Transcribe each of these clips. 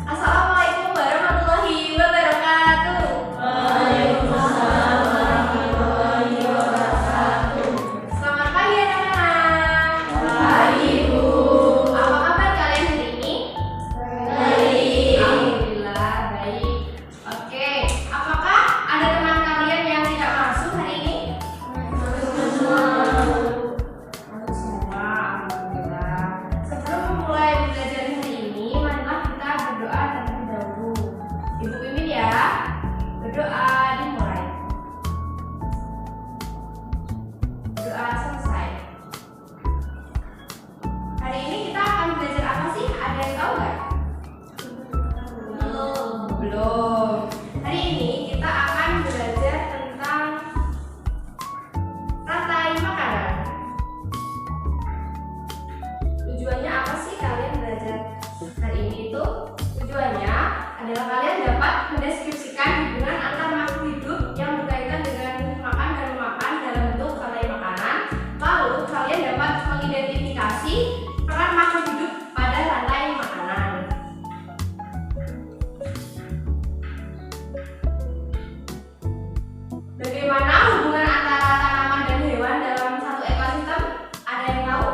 Assalamualaikum warahmatullahi wabarakatuh. Waalaikumsalam warahmatullahi wabarakatuh. Selamat pagi anak-anak. Pagi, Bu. Apa kabar kalian hari ini? Baik. Alhamdulillah baik. Oke, apakah ada teman kalian yang tidak masuk hari ini? Semua. Masuk semua, alhamdulillah. Sebelum memulai belajar hari ini, marilah kita berdoa terlebih dahulu. Ibu Mimin ya, berdoa dimulai. Doa selesai. Hari ini kita akan belajar apa sih? Ada yang tahu nggak? Belum. Hari ini kita akan belajar tentang rantai makanan. Tujuannya apa sih kalian belajar hari ini itu? Tujuannya adalah kalian dapat mendeskripsikan hubungan antar makhluk hidup yang berkaitan dengan makan dan memakan dalam bentuk rantai makanan. Lalu kalian dapat mengidentifikasi peran makhluk hidup pada rantai makanan. Bagaimana hubungan antara tanaman dan hewan dalam satu ekosistem? Ada yang tahu?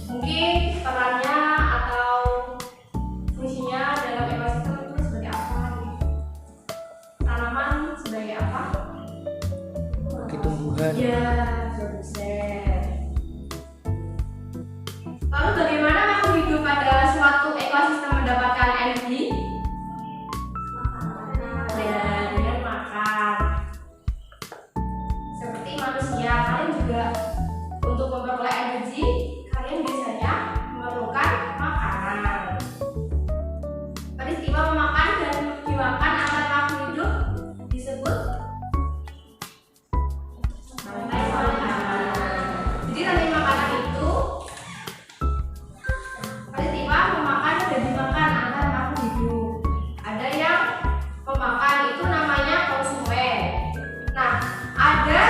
Mungkin perannya atau fungsinya dalam ekosistem itu sebagai apa? Tanaman sebagai apa? Bagi tumbuhan. Ya, produsen. Lalu bagaimana makhluk hidup pada suatu ekosistem mendapatkan energi? Ya, dengan makan. Seperti manusia, kalian juga untuk memperoleh energi, kalian biasanya memerlukan makanan. Peristiwa memakan dan dimakan antar makhluk hidup disebut rantai makanan. Jadi rantai makanan itu peristiwa memakan dan dimakan antar makhluk hidup. Ada yang pemakan itu namanya konsumen. Nah, ada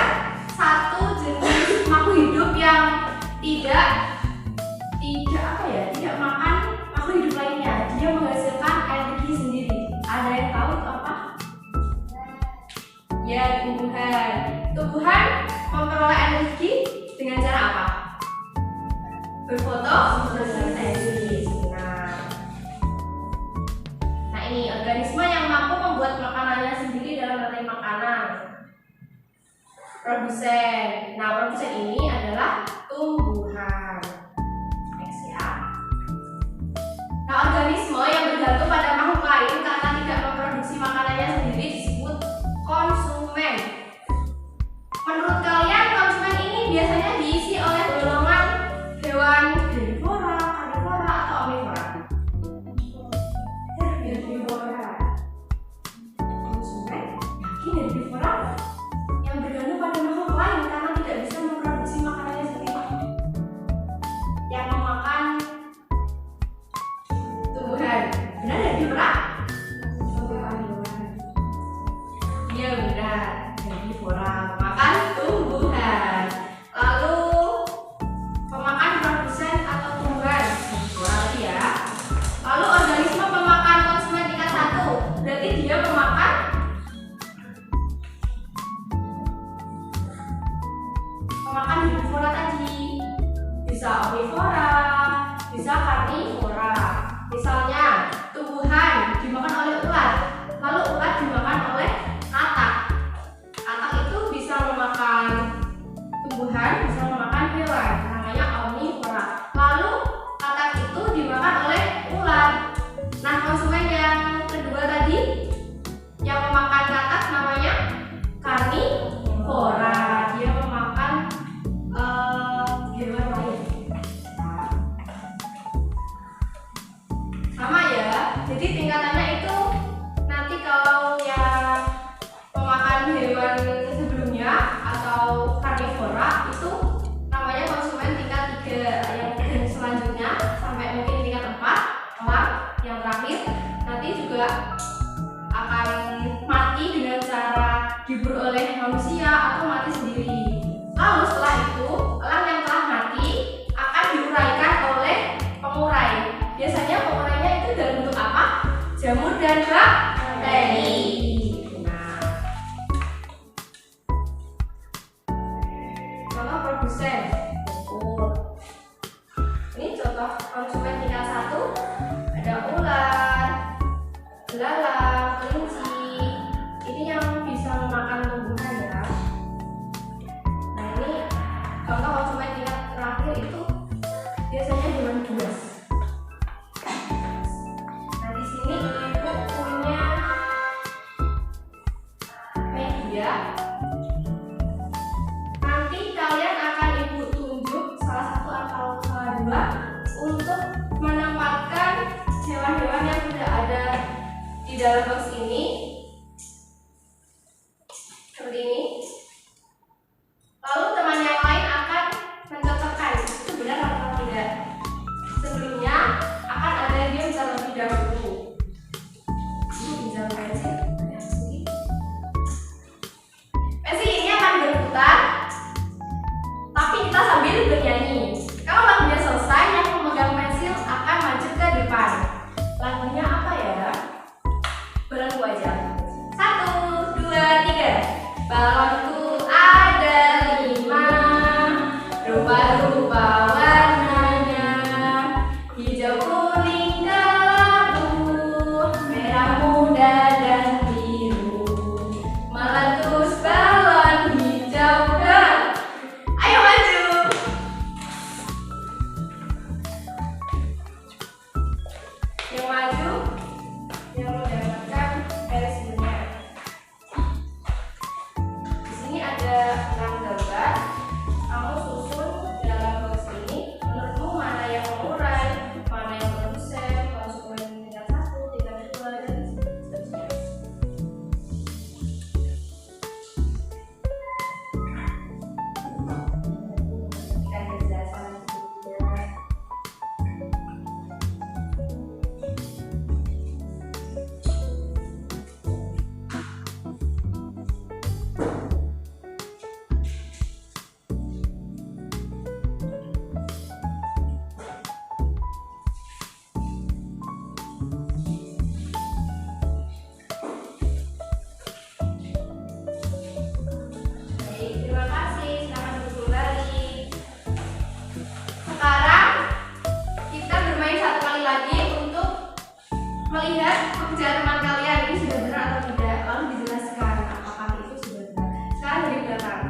satu jenis makhluk hidup yang tidak makan makhluk hidup lainnya. Dia menghasilkan energi sendiri. Ada yang tahu itu apa? Ya, tumbuhan. Tumbuhan memperoleh energi dengan cara apa? Berfotosintesis. Nah, ini organisme yang mampu membuat makanannya sendiri dalam rantai makanan. Produsen. Nah, produsen ini adalah tumbuhan. Next ya. Nah, organisme yang bergantung pada makhluk lain karena tidak memproduksi makanannya sendiri disebut konsumen. Menurut kalian, konsumen ini biasanya diisi oleh golongan hewan herbivora, karnivora, atau omnivora? Herbivora. Konsumen yakin herbivora yang bergantung pada makhluk lain karena tidak bisa memproduksi makanannya sendiri. Yang memakan tumbuhan. Benar herbivora? Iya benar, herbivora makan tumbuhan. Lalu pemakan produsen atau tumbuhan, herbivora lagi ya. Lalu organisme pemakan konsumen tingkat 1, berarti dia memakan herbivora tadi. Bisa omnivora, bisa karnivora. Misalnya tumbuhan dimakan oleh ulat, lalu ulat dimakan oleh katak. Katak itu bisa memakan tumbuhan, bisa memakan hewan, namanya omnivora. Lalu katak itu dimakan oleh ulat. Nah, konsumen yang kedua tadi yang memakan katak namanya karnivora. Dia memakan hewan lain. contoh produsen ukur. Ini contoh konsumen tingkat 1, ada ular, belalang, kelinci. Ini yang bisa memakan tumbuhan ya. Nah ini contoh konsumen tingkat terakhir itu biasanya hewan buas. Nah di sini ibu punya media. Nanti kalian akan ibu tunjuk salah satu atau dua untuk menempatkan hewan-hewan yang sudah ada di dalam box ini. Seperti ini. Lalu teman yang lain akan mencocokkan itu benar atau tidak. Sebelumnya akan ada yang bisa lebih dahulu. Ini bisa pensil. Pensil ini akan berputar, tapi kita sambil bernyanyi. Kalau lagunya selesai, yang memegang pensil akan maju ke depan. Lagunya apa ya? Balonku aja. 1, 2, 3. Balonku ada 5, rupa-rupa warnanya, hijau, kuning, kelabu, merah muda dan biru. Meletus balon hijau dan ayo maju. Yang maju yang mendapatkan pensilnya. Di sini ada 6 gambar. Kamu susun dalam box ini. Menurutmu mana yang mengurai, mana yang produsen, konsumen tingkat 1, tingkat 2 dan seterusnya. Kita penjelasan berikutnya. Baik, terima kasih. Selamat duduk kembali. Sekarang kita bermain satu kali lagi untuk melihat pekerjaan teman kalian ini sudah benar atau tidak. Lalu dijelaskan apakah itu sudah benar. Sekarang dari belakang.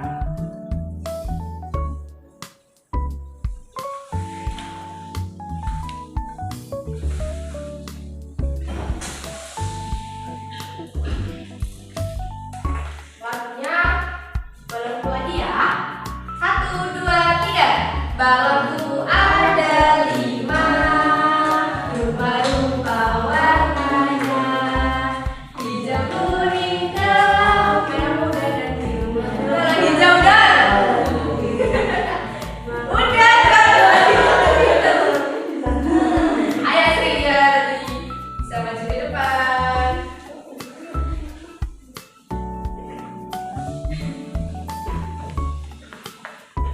Lagunya balonku lagi ya. 1, 2, 3. Balonku ada 5, rupa-rupa warnanya, hijau, kuning, kelabu, merah muda dan biru. Balon hijau dan udah ayo Sri bisa maju ke depan.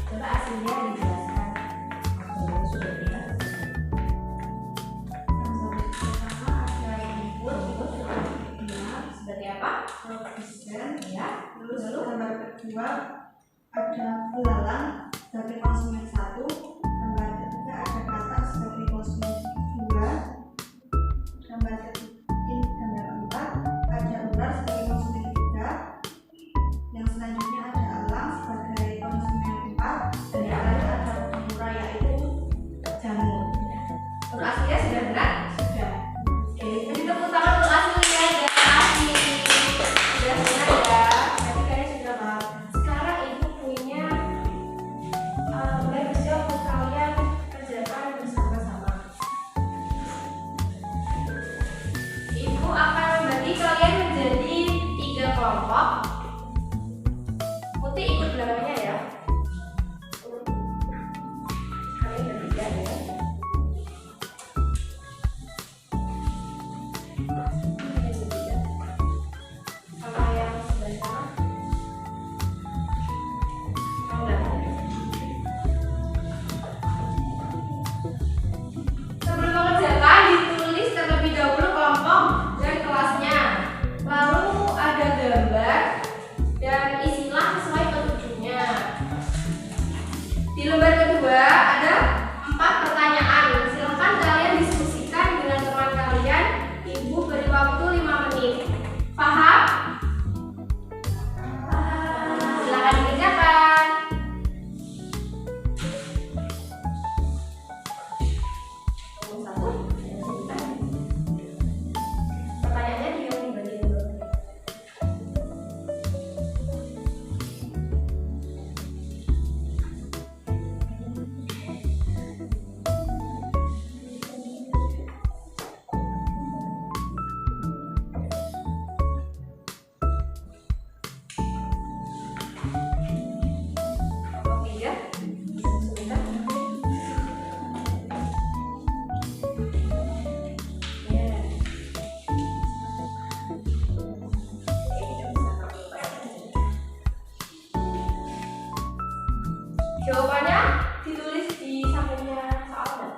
Coba aslinya dijelaskan. Sudah tidak. Pertama ada input sebagai apa? Produsen. Ya. Terus gambar kedua ada belalang sebagai konsumen 1, gambar ketiga ada katak sebagai konsumen 2, gambar gambar 4 ada ular sebagai konsumen 3, yang selanjutnya ada elang sebagai konsumen 4, dan yang terakhir ada murah yaitu jamur. Untuk aslinya sudah benar? Sudah. Oke, beri tepuk tangan untuk aslinya dan asli. Sudah benar ya. Berarti kalian sudah paham. Sekarang ibu punya lembar kedua ada 4 pertanyaan. Silakan kalian diskusikan dengan teman kalian. Ibu beri waktu 5 menit. Paham? Silakan dikerjakan. Satu. Pertanyaannya dibagi dulu. Oke ya. Sebentar. Ya. Jawabannya ditulis di sampingnya soalnya.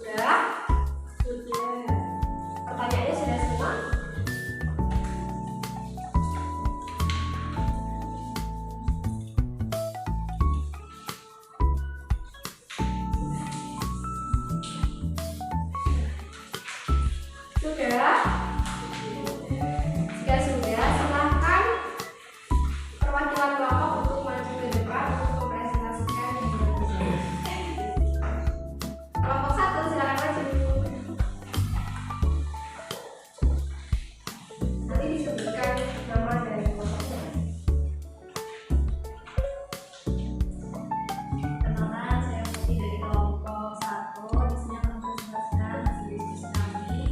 Sudah? Sudah. Pertanyaannya sudah semua? Sudah? Jika sudah, silahkan perwakilan kelompok untuk maju ke depan untuk mempresentasikan diri. Kelompok 1 silakan maju. Nanti disebutkan nama dari kelompoknya. Perkenalkan, saya Putri dari kelompok 1. Di sini akan mempresentasikan hasil diskusi kami.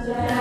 Sudah.